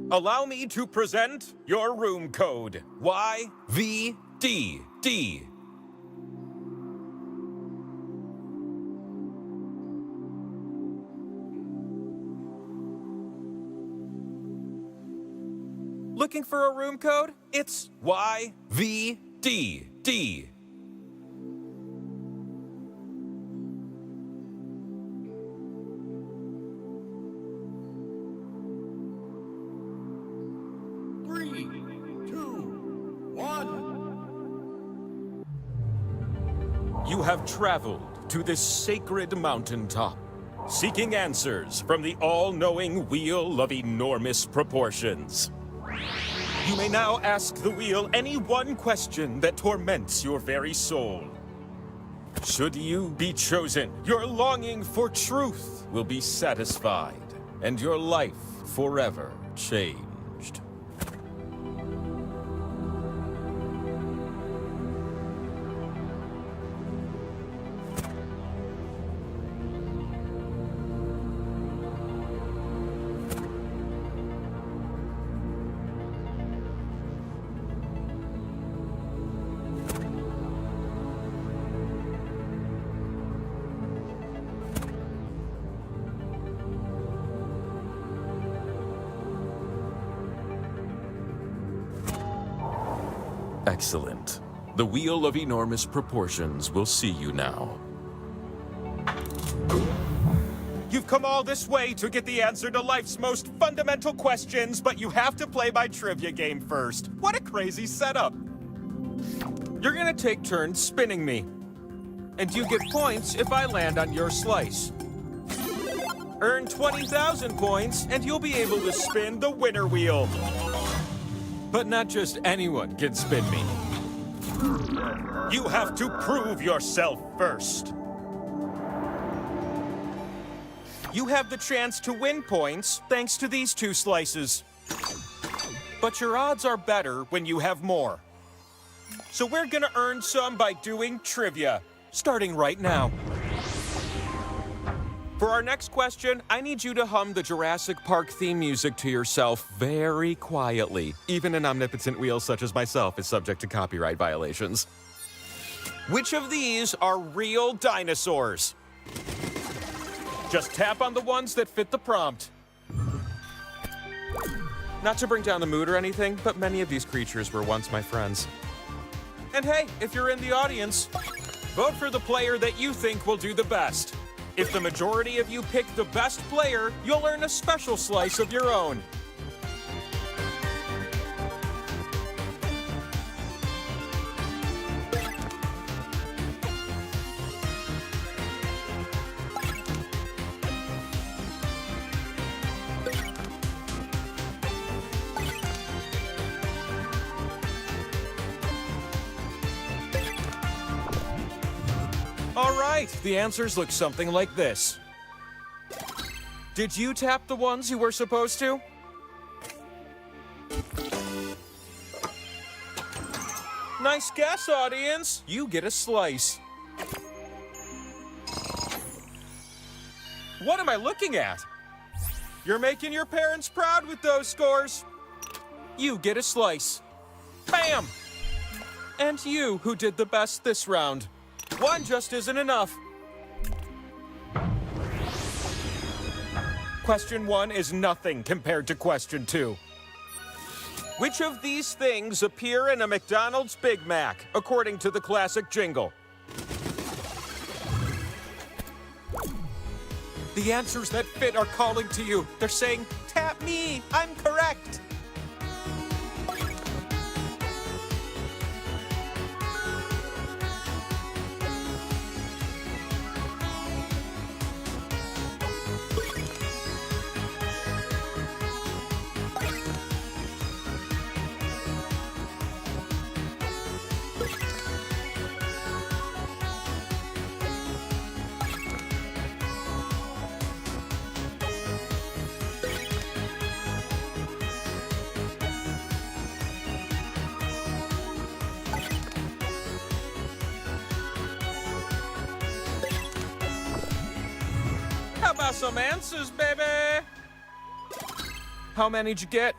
Allow me to present your room code, YVDD. Looking for a room code? It's YVDD. You have traveled to this sacred mountaintop, seeking answers from the all-knowing wheel of enormous proportions. You may now ask the wheel any one question that torments your very soul. Should you be chosen, your longing for truth will be satisfied, and your life forever changed. Excellent. The wheel of enormous proportions will see you now. You've come all this way to get the answer to life's most fundamental questions, but you have to play my trivia game first. What a crazy setup. You're gonna take turns spinning me, and you get points if I land on your slice. Earn 20,000 points, and you'll be able to spin the winner wheel. But not just anyone can spin me. You have to prove yourself first. You have the chance to win points thanks to these two slices. But your odds are better when you have more. So we're gonna earn some by doing trivia, starting right now. For our next question, I need you to hum the Jurassic Park theme music to yourself very quietly. Even an omnipotent wheel such as myself is subject to copyright violations. Which of these are real dinosaurs? Just tap on the ones that fit the prompt. Not to bring down the mood or anything, but many of these creatures were once my friends. And hey, if you're in the audience, vote for the player that you think will do the best. If the majority of you pick the best player, you'll earn a special slice of your own. All right, the answers look something like this. Did you tap the ones you were supposed to? Nice guess, audience. You get a slice. What am I looking at? You're making your parents proud with those scores. You get a slice. Bam! And you who did the best this round. One just isn't enough. Question 1 is nothing compared to question 2. Which of these things appear in a McDonald's Big Mac, according to the classic jingle? The answers that fit are calling to you. They're saying, tap me, I'm correct. How about some answers, baby? How many'd you get?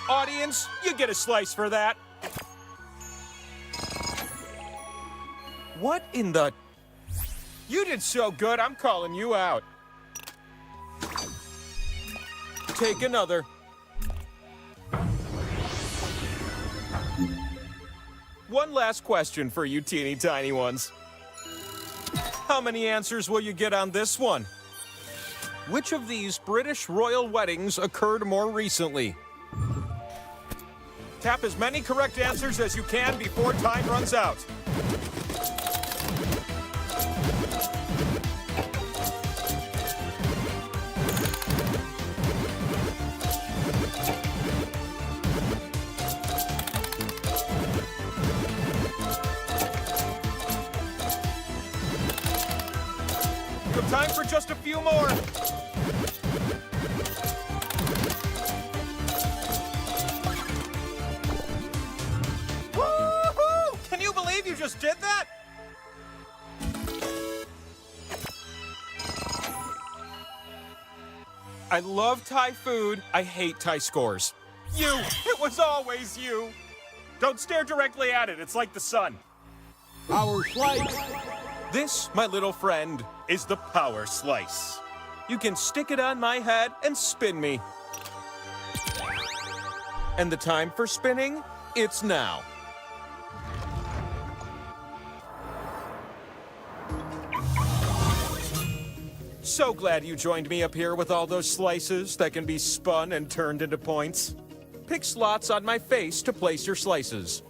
Audience, you get a slice for that. What in the... You did so good, I'm calling you out. Take another. One last question for you teeny tiny ones. How many answers will you get on this one? Which of these British royal weddings occurred more recently? Tap as many correct answers as you can before time runs out. You have time for just a few more. Woohoo! Can you believe you just did that? I love Thai food. I hate Thai scores. You! It was always you! Don't stare directly at it. It's like the sun. Power slice. This, my little friend, is the power slice. You can stick it on my head and spin me. And the time for spinning, it's now. So glad you joined me up here with all those slices that can be spun and turned into points. Pick slots on my face to place your slices.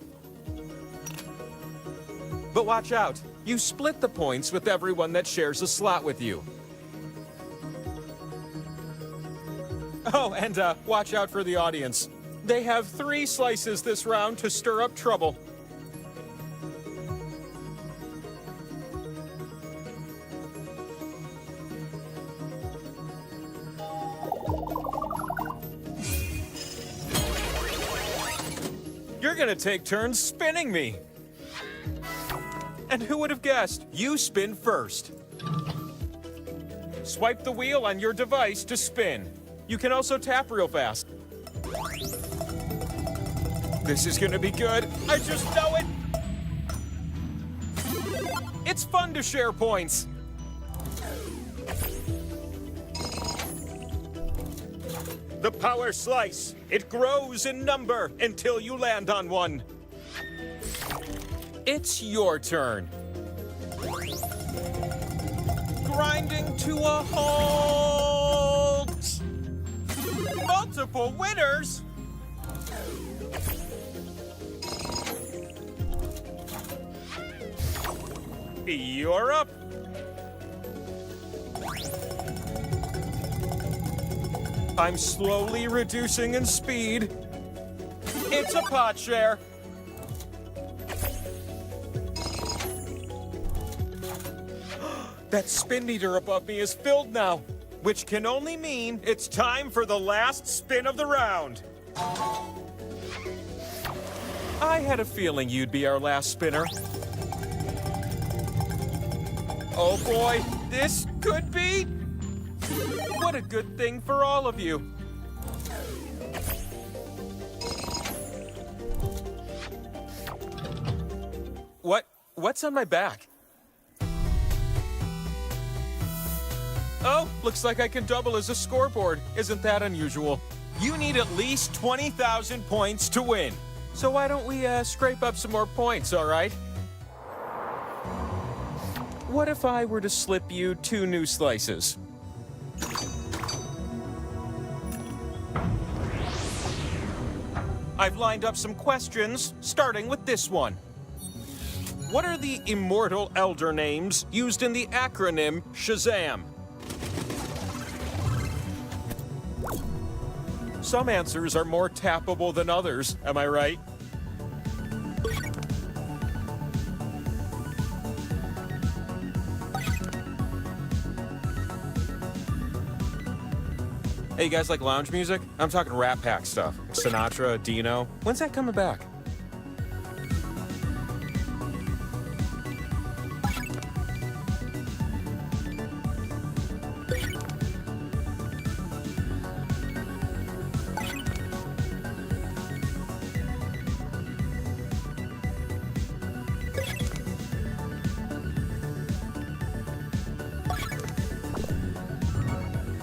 But watch out. You split the points with everyone that shares a slot with you. Oh, and watch out for the audience. They have 3 slices this round to stir up trouble. You're gonna take turns spinning me. And who would have guessed? You spin first. Swipe the wheel on your device to spin. You can also tap real fast. This is gonna be good. I just know it. It's fun to share points. The power slice. It grows in number until you land on one. It's your turn. Grinding to a halt. Multiple winners. You're up. I'm slowly reducing in speed. It's a pot share. That spin meter above me is filled now, which can only mean it's time for the last spin of the round. I had a feeling you'd be our last spinner. Oh boy, this could be... What a good thing for all of you. What's on my back? Oh, looks like I can double as a scoreboard. Isn't that unusual? You need at least 20,000 points to win. So why don't we scrape up some more points, all right? What if I were to slip you 2 new slices? I've lined up some questions, starting with this one. What are the immortal elder names used in the acronym Shazam? Some answers are more tappable than others, am I right? Hey, you guys like lounge music? I'm talking Rat Pack stuff. Sinatra, Dino. When's that coming back?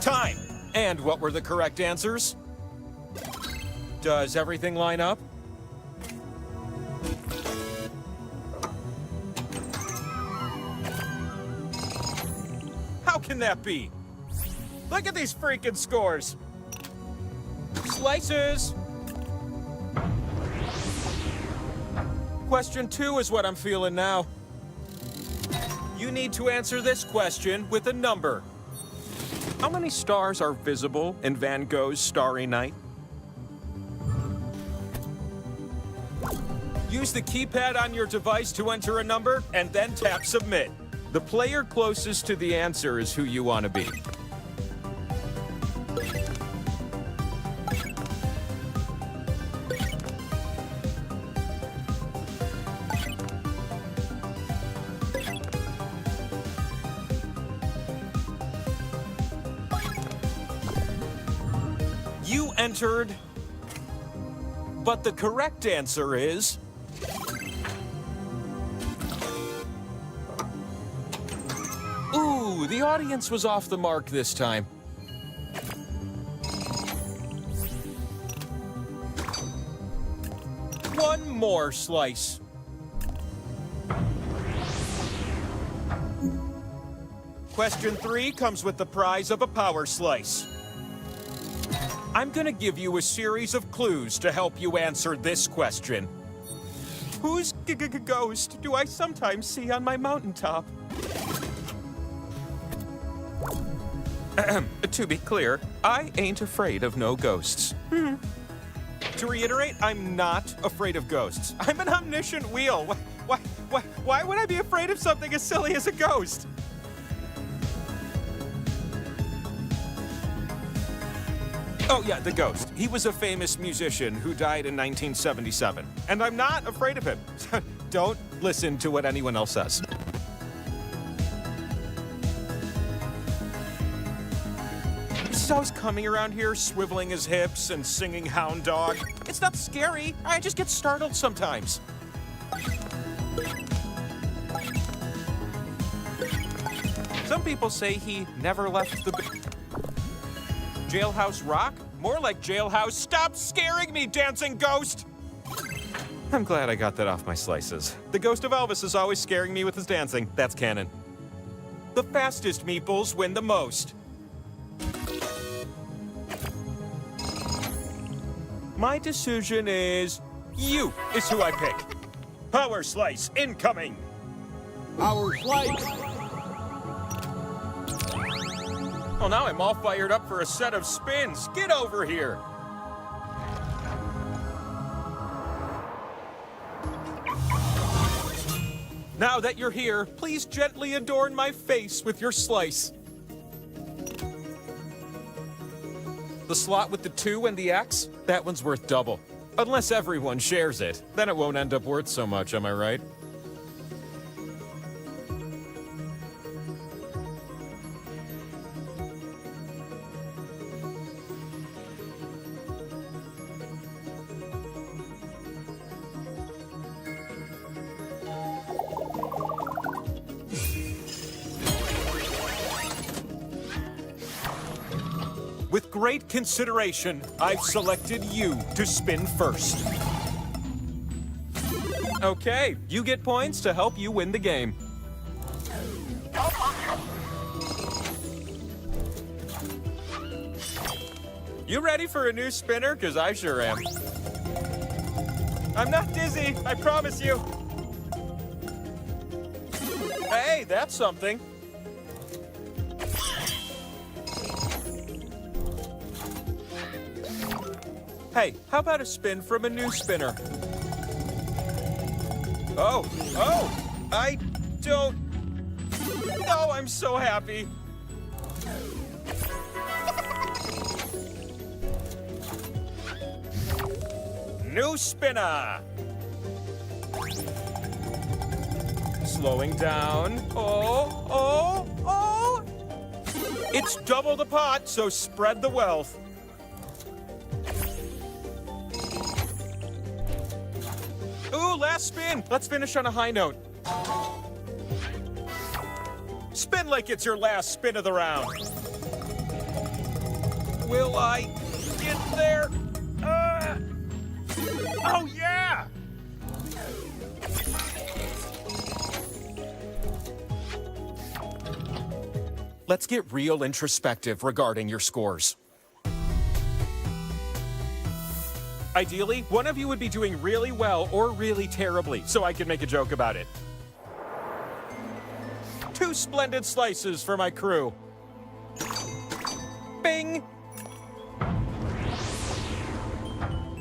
Time! And what were the correct answers? Does everything line up? How can that be? Look at these freaking scores! Slices! Question 2 is what I'm feeling now. You need to answer this question with a number. How many stars are visible in Van Gogh's Starry Night? Use the keypad on your device to enter a number and then tap Submit. The player closest to the answer is who you want to be. You entered, but the correct answer is... Ooh, the audience was off the mark this time. One more slice. Question 3 comes with the prize of a power slice. I'm gonna give you a series of clues to help you answer this question. Whose ghost do I sometimes see on my mountaintop? To be clear, I ain't afraid of no ghosts. To reiterate, I'm not afraid of ghosts. I'm an omniscient wheel. Why would I be afraid of something as silly as a ghost? Oh yeah, the ghost. He was a famous musician who died in 1977. And I'm not afraid of him. Don't listen to what anyone else says. He's always coming around here, swiveling his hips and singing Hound Dog. It's not scary. I just get startled sometimes. Some people say he never left the... Jailhouse Rock? More like Jailhouse. Stop scaring me, dancing ghost! I'm glad I got that off my slices. The ghost of Elvis is always scaring me with his dancing. That's canon. The fastest meeples win the most. My decision is... You is who I pick. Power slice incoming! Our slice. Well, now I'm all fired up for a set of spins. Get over here. Now that you're here, please gently adorn my face with your slice. The slot with the 2 and the X? That one's worth double. Unless everyone shares it. Then it won't end up worth so much, am I right? With great consideration, I've selected you to spin first. Okay, you get points to help you win the game. You ready for a new spinner? Because I sure am. I'm not dizzy, I promise you. Hey, that's something. Hey, how about a spin from a new spinner? Oh, I don't... Oh, I'm so happy. New spinner. Slowing down. Oh. It's double the pot, so spread the wealth. Ooh, last spin. Let's finish on a high note. Spin like it's your last spin of the round. Will I get there? Oh, yeah! Let's get real introspective regarding your scores. Ideally, one of you would be doing really well or really terribly, so I could make a joke about it. 2 splendid slices for my crew. Bing!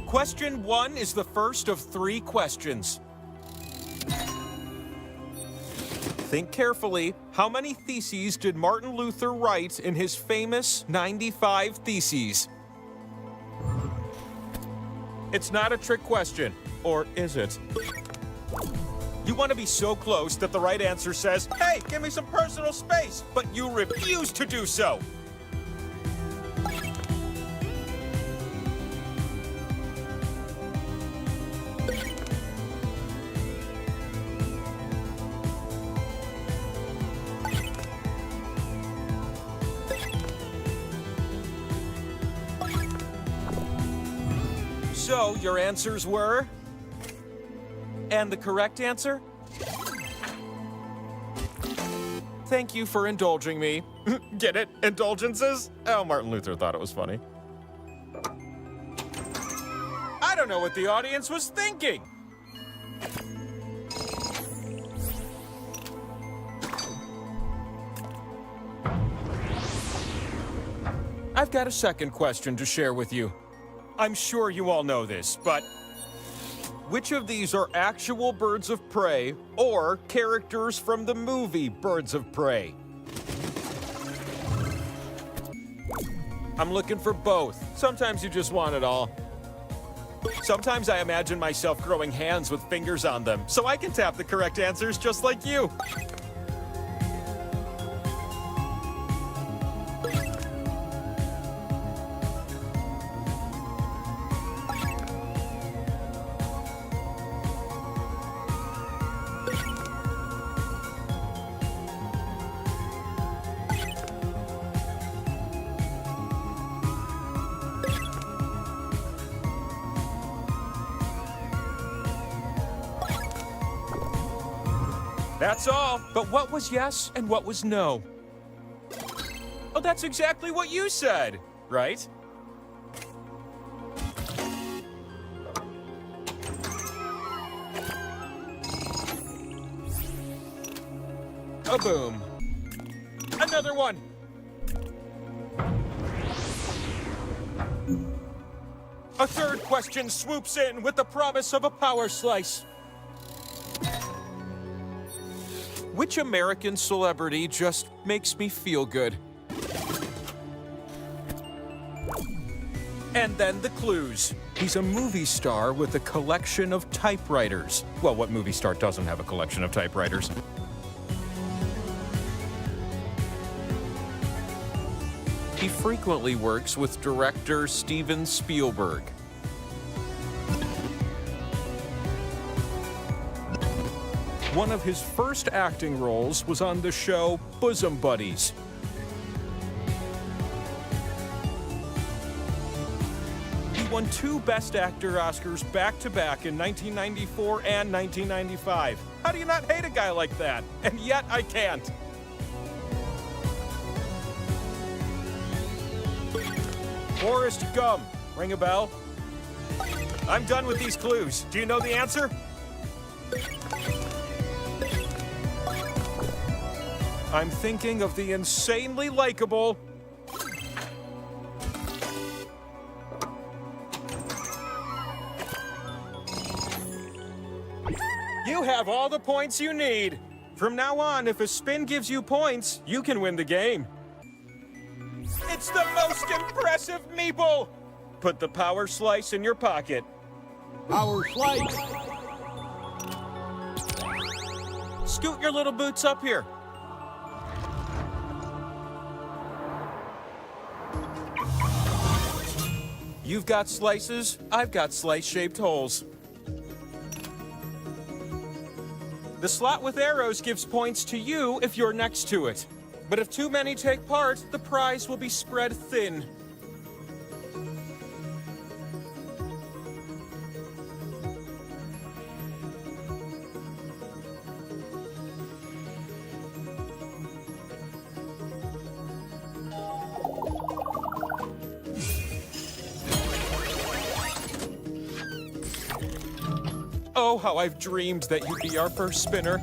Question 1 is the first of 3 questions. Think carefully. How many theses did Martin Luther write in his famous 95 Theses? It's not a trick question, or is it? You want to be so close that the right answer says, "Hey, give me some personal space," but you refuse to do so. So, your answers were? And the correct answer? Thank you for indulging me. Get it? Indulgences? Oh, Martin Luther thought it was funny. I don't know what the audience was thinking. I've got a second question to share with you. I'm sure you all know this, but which of these are actual birds of prey or characters from the movie Birds of Prey? I'm looking for both. Sometimes you just want it all. Sometimes I imagine myself growing hands with fingers on them, so I can tap the correct answers just like you. That's all. But what was yes and what was no? Oh, that's exactly what you said, right? A boom. Another one. A third question swoops in with the promise of a power slice. Which American celebrity just makes me feel good? And then the clues. He's a movie star with a collection of typewriters. Well, what movie star doesn't have a collection of typewriters? He frequently works with director Steven Spielberg. One of his first acting roles was on the show Bosom Buddies. won 2 Best Actor Oscars back-to-back in 1994 and 1995. How do you not hate a guy like that? And yet I can't. Forrest Gump. Ring a bell? I'm done with these clues. Do you know the answer? I'm thinking of the insanely likable... You have all the points you need. From now on, if a spin gives you points, you can win the game. It's the most impressive meeple! Put the power slice in your pocket. Power slice. Scoot your little boots up here. You've got slices, I've got slice-shaped holes. The slot with arrows gives points to you if you're next to it. But if too many take part, the prize will be spread thin. Oh, how I've dreamed that you'd be our first spinner.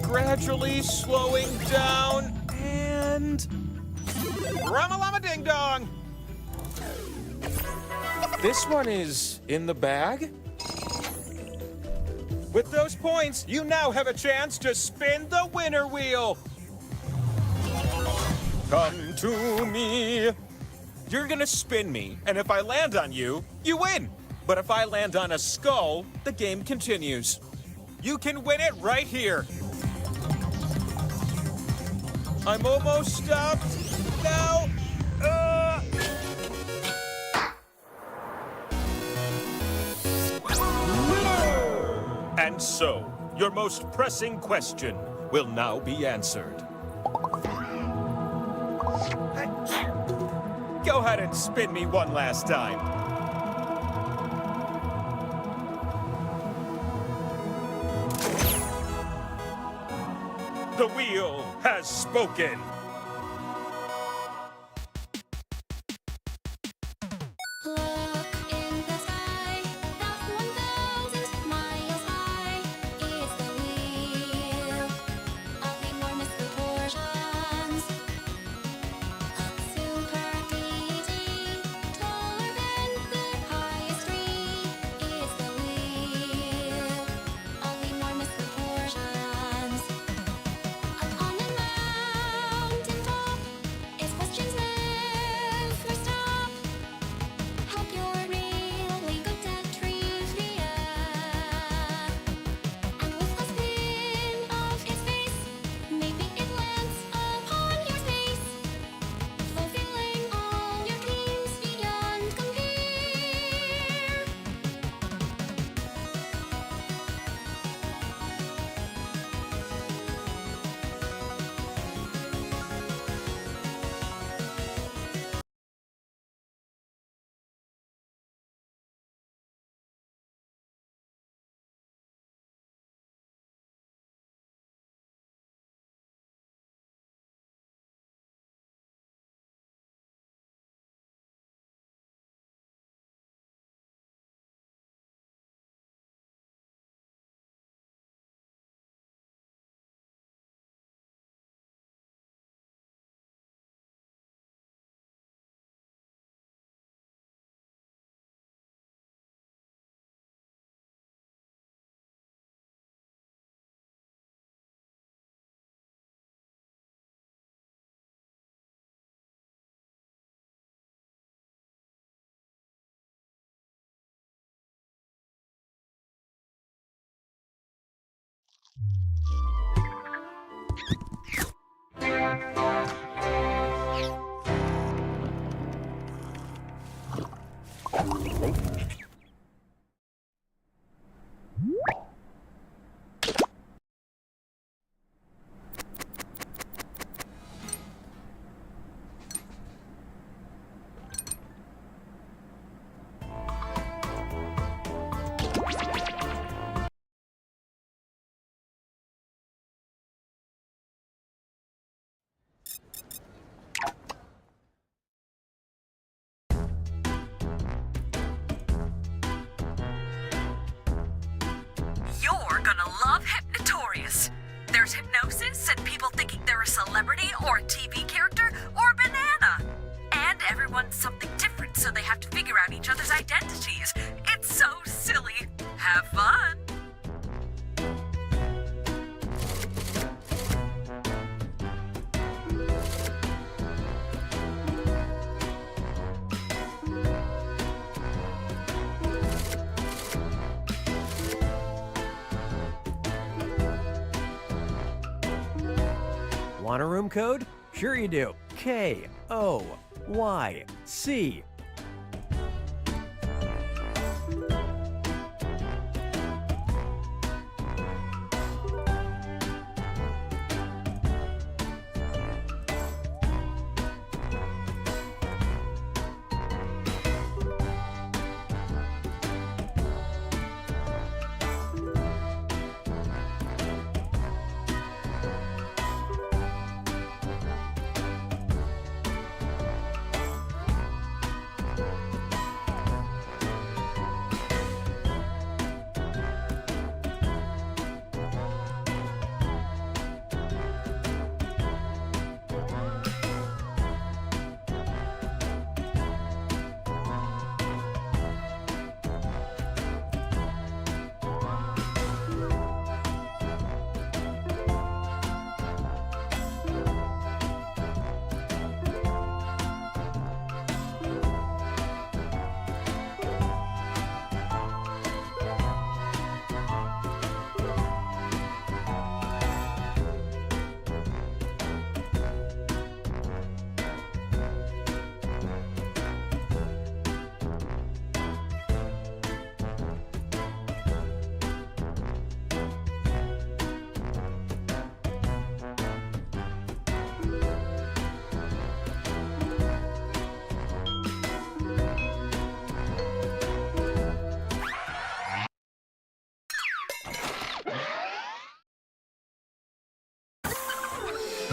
Gradually slowing down and... Rama-lama ding-dong! This one is in the bag? With those points, you now have a chance to spin the winner wheel! Come to me! You're gonna spin me, and if I land on you, you win! But if I land on a skull, the game continues. You can win it right here. I'm almost stopped. Now. And so, your most pressing question will now be answered. Go ahead and spin me one last time. The wheel has spoken. Look in the sky, not 1,000 miles high. It's the wheel of enormous proportions. Super meaty, taller than the highest tree. It's the wheel of enormous proportions. Up on a mountain top, its questions never stop. Hope you're really good at trivia. And with a spin of its face, maybe it lands upon your space, fulfilling all your dreams beyond compare. There's hypnosis and people thinking they're a celebrity or a TV character or a banana. And everyone's something different, so they have to figure out each other's identities. It's so silly. Have fun. Want a room code? Sure you do. KOYC.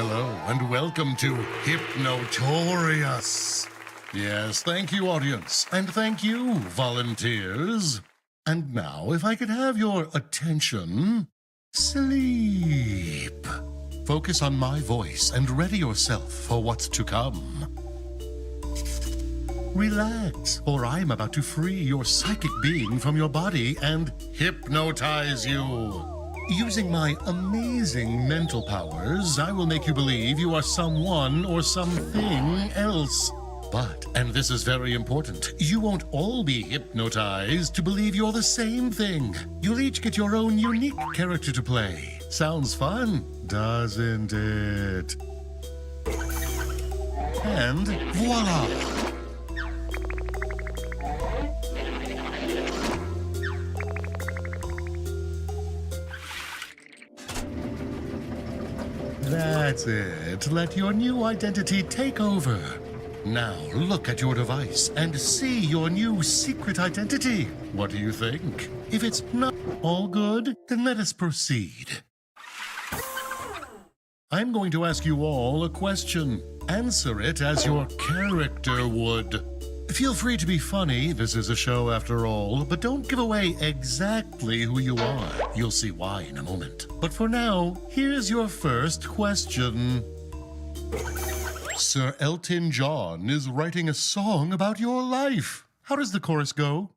Hello, and welcome to Hypnotorious. Yes, thank you, audience, and thank you, volunteers. And now, if I could have your attention, sleep. Focus on my voice and ready yourself for what's to come. Relax, for I'm about to free your psychic being from your body and hypnotize you. Using my amazing mental powers, I will make you believe you are someone or something else. But, and this is very important, you won't all be hypnotized to believe you're the same thing. You'll each get your own unique character to play. Sounds fun, doesn't it? And voila! That's it. Let your new identity take over. Now look at your device and see your new secret identity. What do you think? If it's not all good, then let us proceed. I'm going to ask you all a question. Answer it as your character would. Feel free to be funny, this is a show after all, but don't give away exactly who you are. You'll see why in a moment. But for now, here's your first question. Sir Elton John is writing a song about your life. How does the chorus go?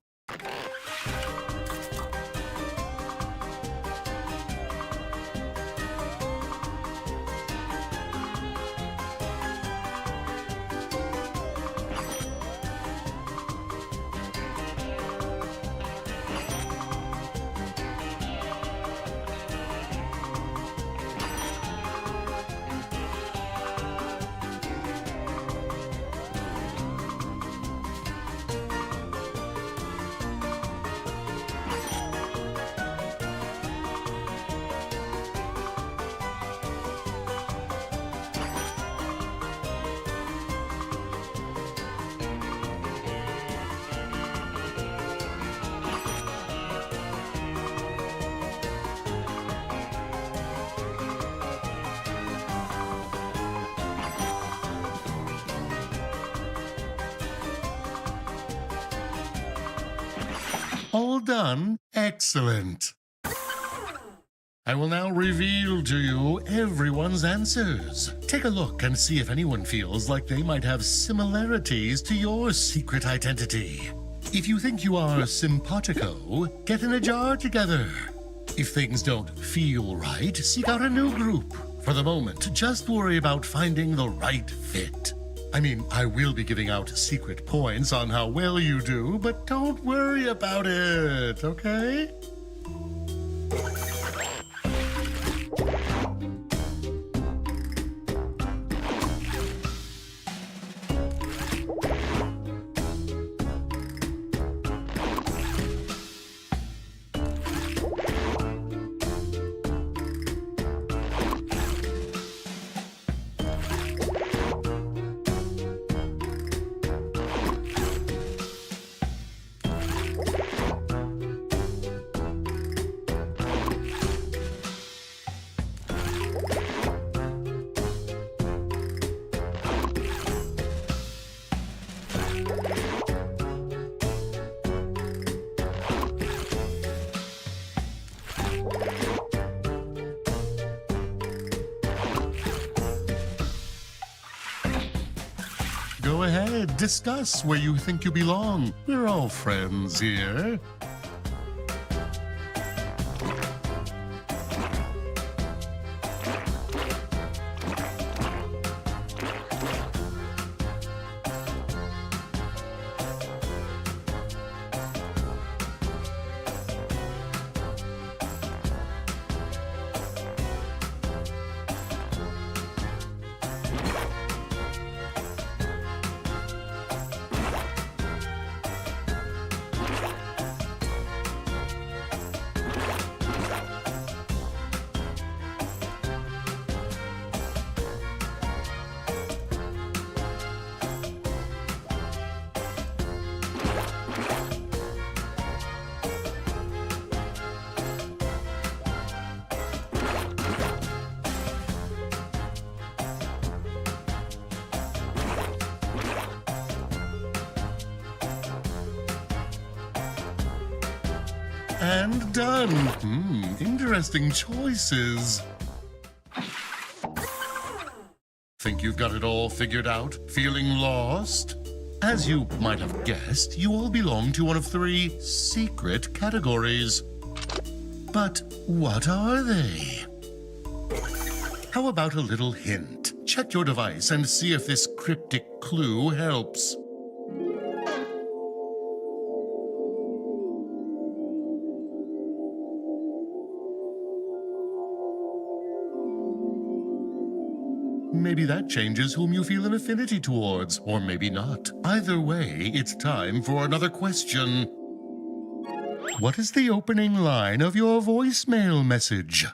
All done? Excellent. I will now reveal to you everyone's answers. Take a look and see if anyone feels like they might have similarities to your secret identity. If you think you are simpatico, get in a jar together. If things don't feel right, seek out a new group. For the moment, just worry about finding the right fit. I mean, I will be giving out secret points on how well you do, but don't worry about it, okay? Go ahead, discuss where you think you belong. We're all friends here. And done. Interesting choices. Think you've got it all figured out? Feeling lost? As you might have guessed, you all belong to one of 3 secret categories. But what are they? How about a little hint? Check your device and see if this cryptic clue helps. Maybe that changes whom you feel an affinity towards, or maybe not. Either way, it's time for another question. What is the opening line of your voicemail message?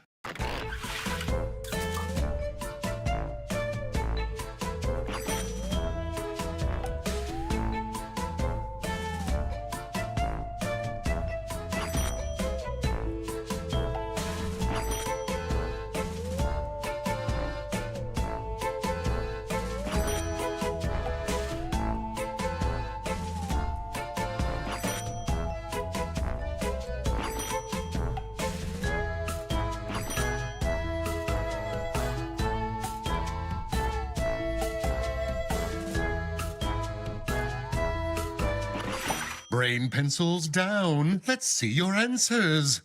Brain pencils down. Let's see your answers.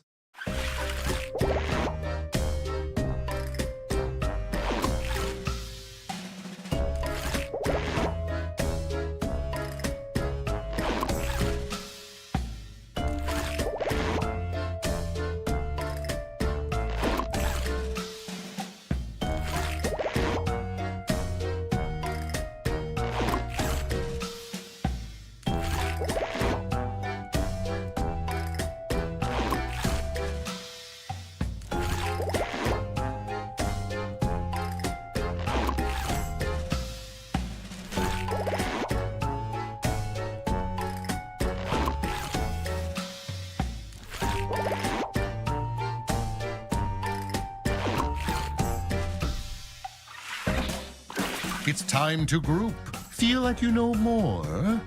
It's time to group. Feel like you know more?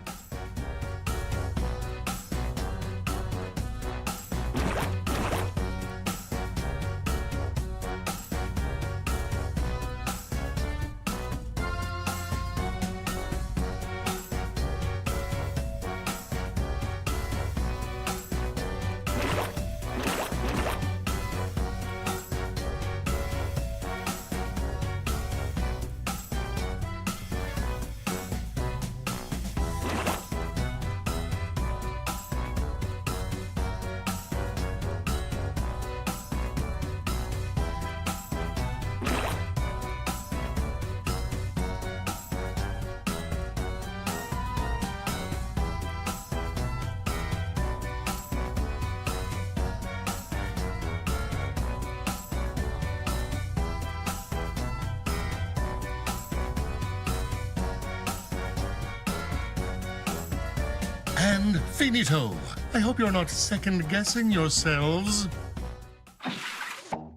And finito. I hope you're not second-guessing yourselves.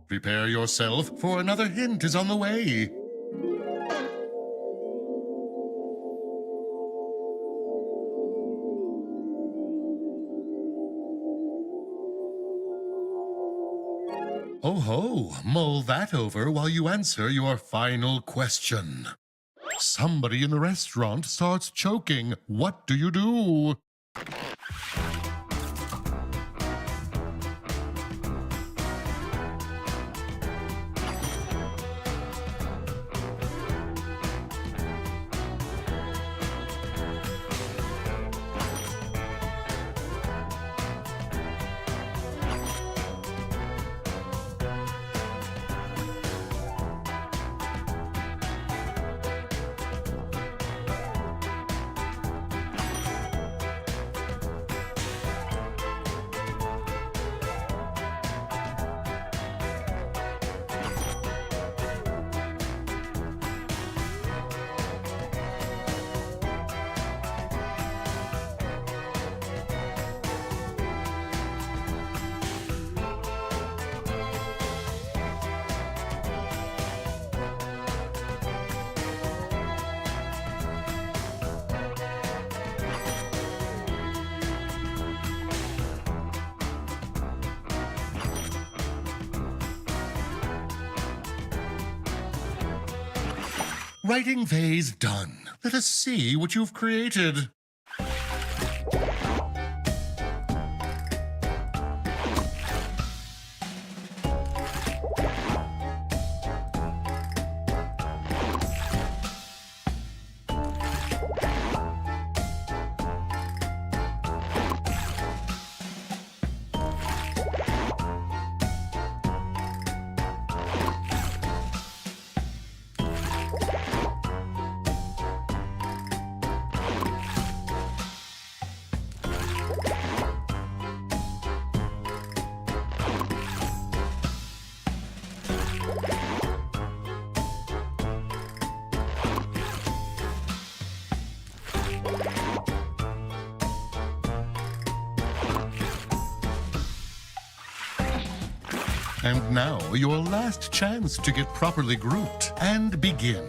Prepare yourself, for another hint is on the way. Oh ho, mull that over while you answer your final question. Somebody in the restaurant starts choking. What do you do? Writing phase done. Let us see what you've created. And now, your last chance to get properly grouped and begin.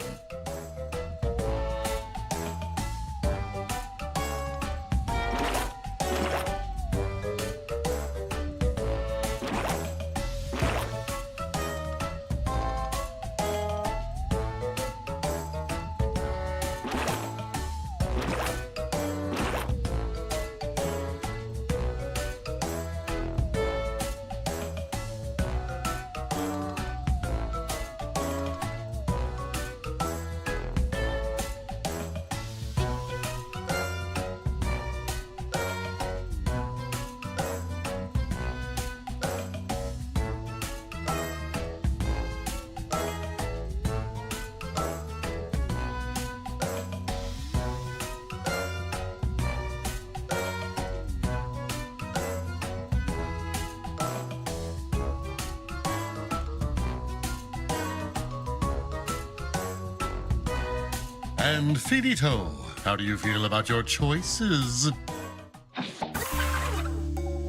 And finito. How do you feel about your choices?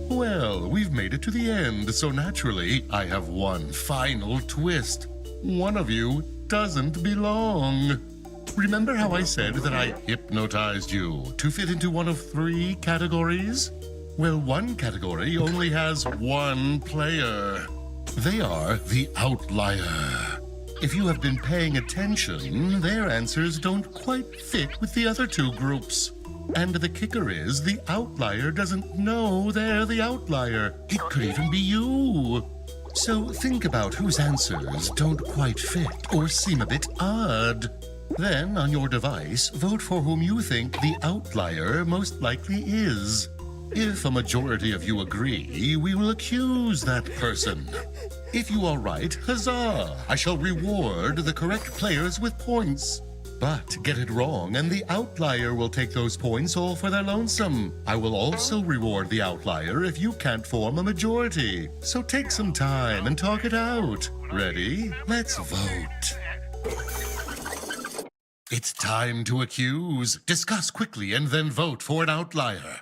Well, we've made it to the end, so naturally, I have one final twist. One of you doesn't belong. Remember how I said that I hypnotized you to fit into one of 3 categories? Well, one category only has one player. They are the outlier. If you have been paying attention, their answers don't quite fit with the other 2 groups. And the kicker is, the outlier doesn't know they're the outlier. It could even be you. So think about whose answers don't quite fit or seem a bit odd. Then, on your device, vote for whom you think the outlier most likely is. If a majority of you agree, we will accuse that person. If you are right, huzzah! I shall reward the correct players with points. But get it wrong, and the outlier will take those points all for their lonesome. I will also reward the outlier if you can't form a majority. So take some time and talk it out. Ready? Let's vote. It's time to accuse. Discuss quickly and then vote for an outlier.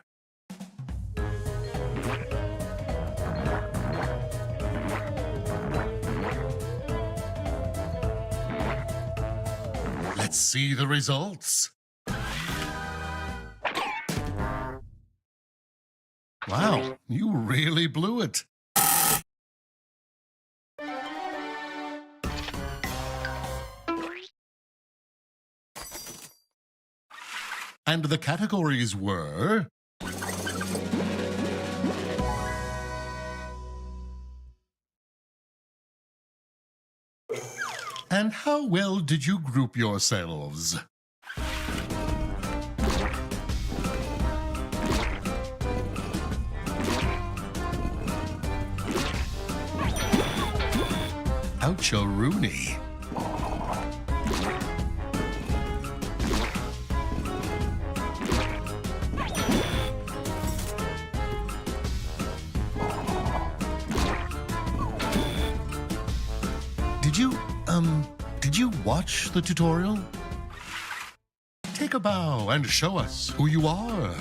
Let's see the results. Wow, you really blew it. And the categories were... And how well did you group yourselves? Ouch-a-rooney. Did you watch the tutorial? Take a bow and show us who you are.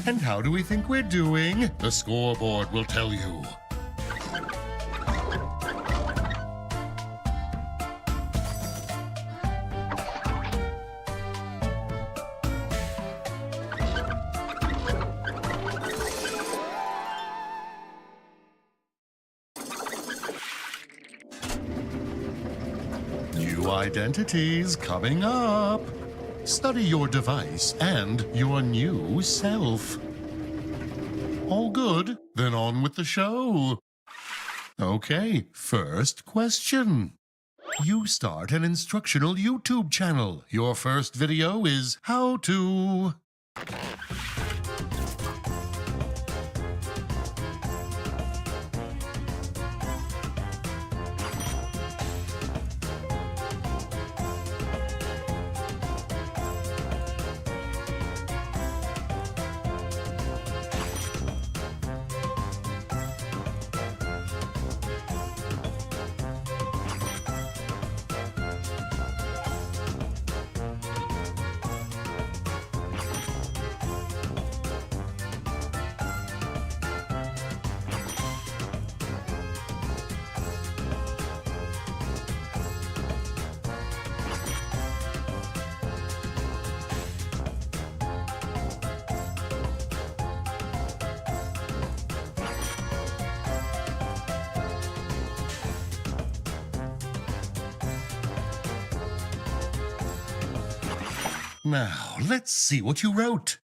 And how do we think we're doing? The scoreboard will tell you. New identities coming up. Study your device and your new self. All good? Then on with the show. Okay, first question. You start an instructional YouTube channel. Your first video is how to... Now, let's see what you wrote.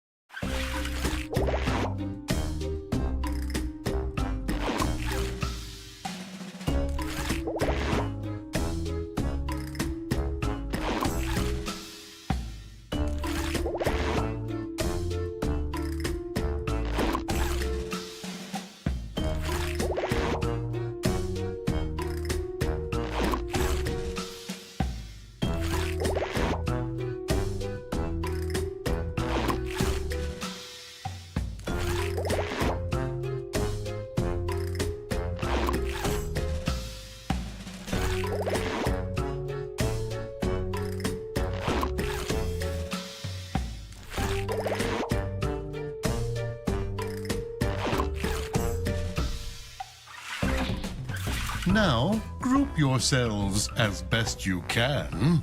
Now, group yourselves as best you can.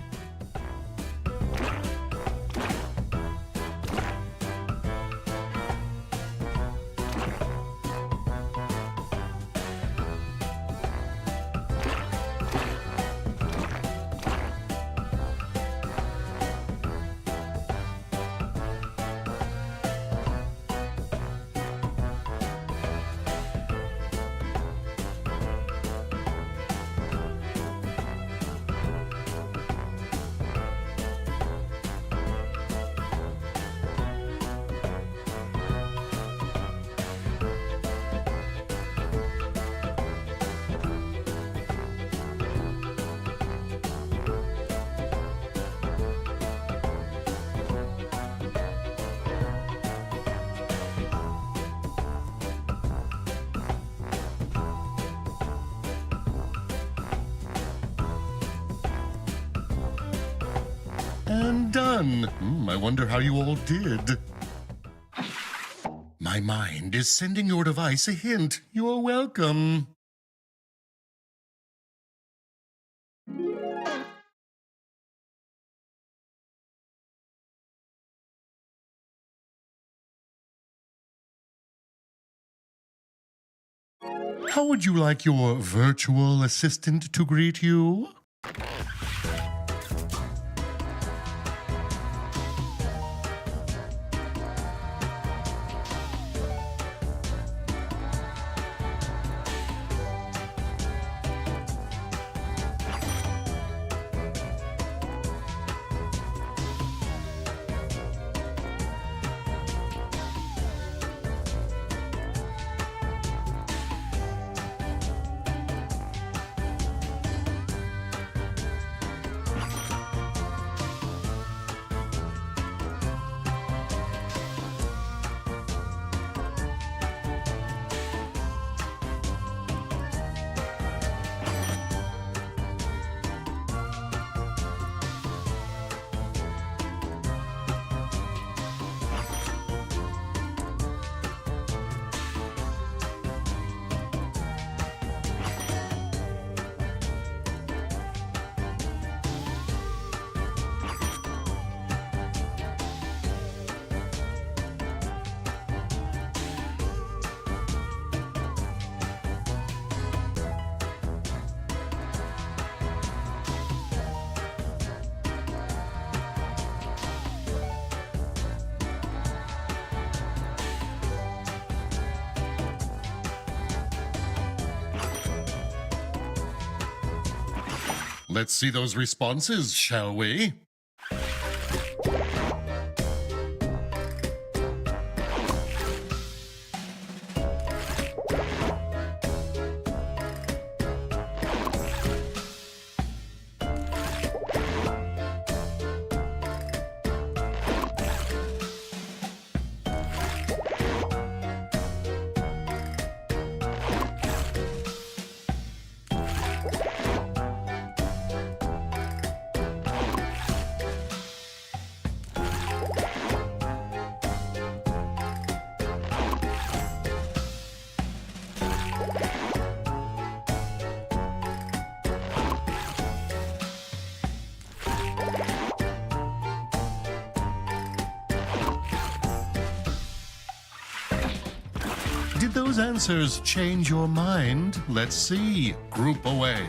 And done. I wonder how you all did. My mind is sending your device a hint. You're welcome. How would you like your virtual assistant to greet you? Let's see those responses, shall we? Did those answers change your mind? Let's see. Group away.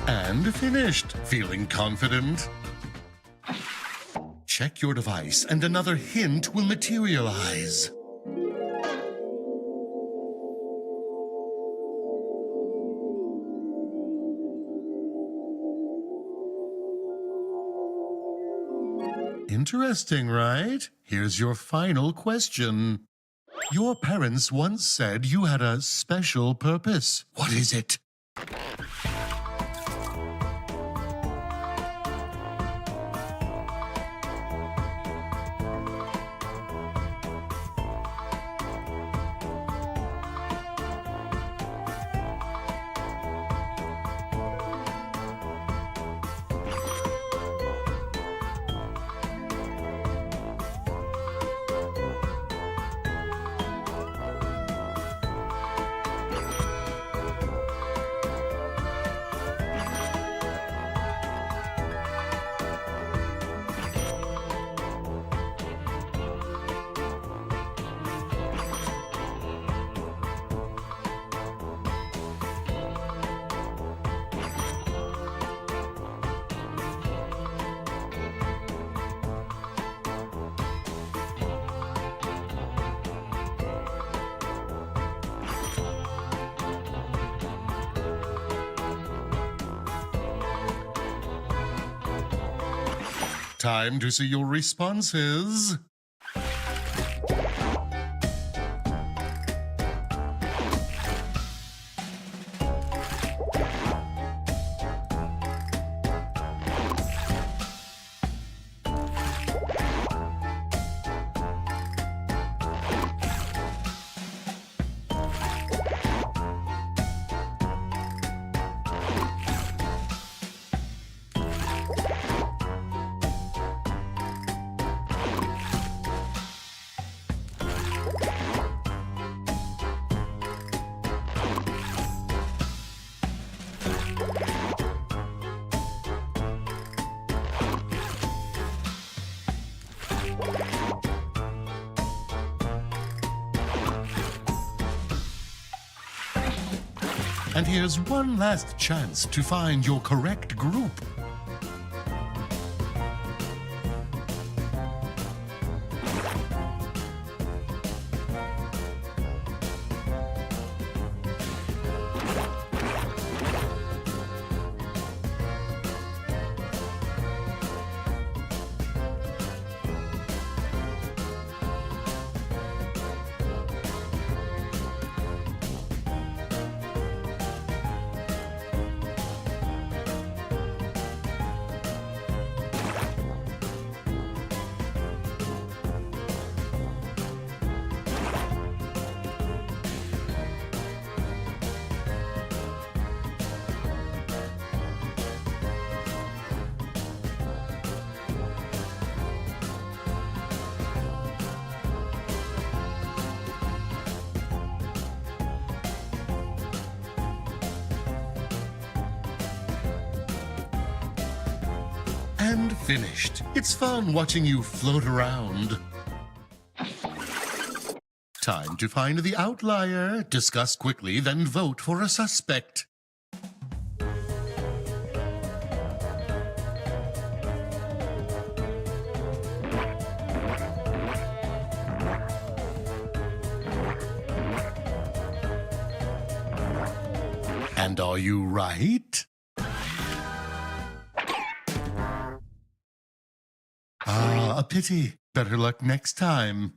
And finished. Feeling confident? Check your device and another hint will materialize. Interesting, right? Here's your final question. Your parents once said you had a special purpose. What is it? Time to see your responses. And here's one last chance to find your correct group. And finished. It's fun watching you float around. Time to find the outlier, discuss quickly, then vote for a suspect. And are you right? Ah, a pity. Better luck next time.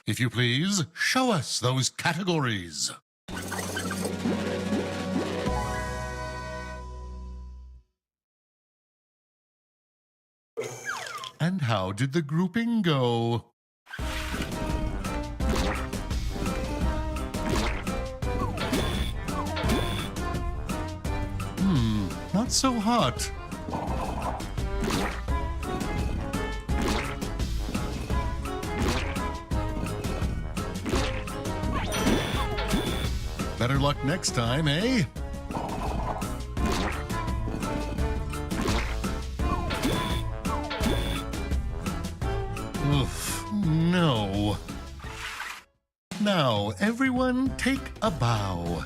If you please, show us those categories. And how did the grouping go? Not so hot. Better luck next time, eh? Oof. no. Now, everyone, take a bow.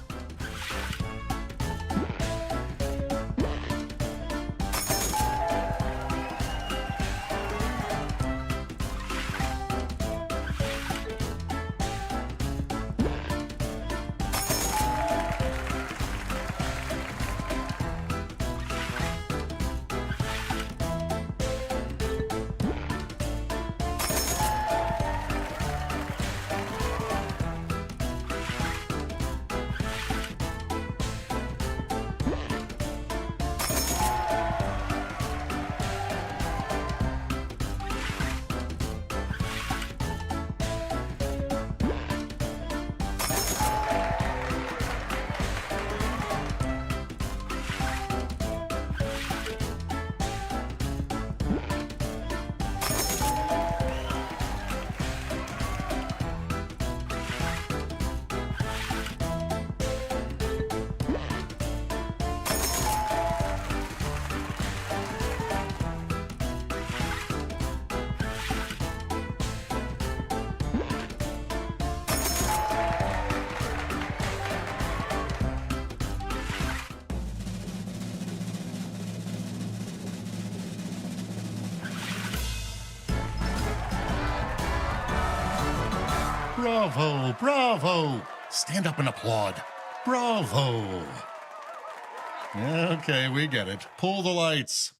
Bravo, bravo! Stand up and applaud. Bravo! Okay, we get it. Pull the lights.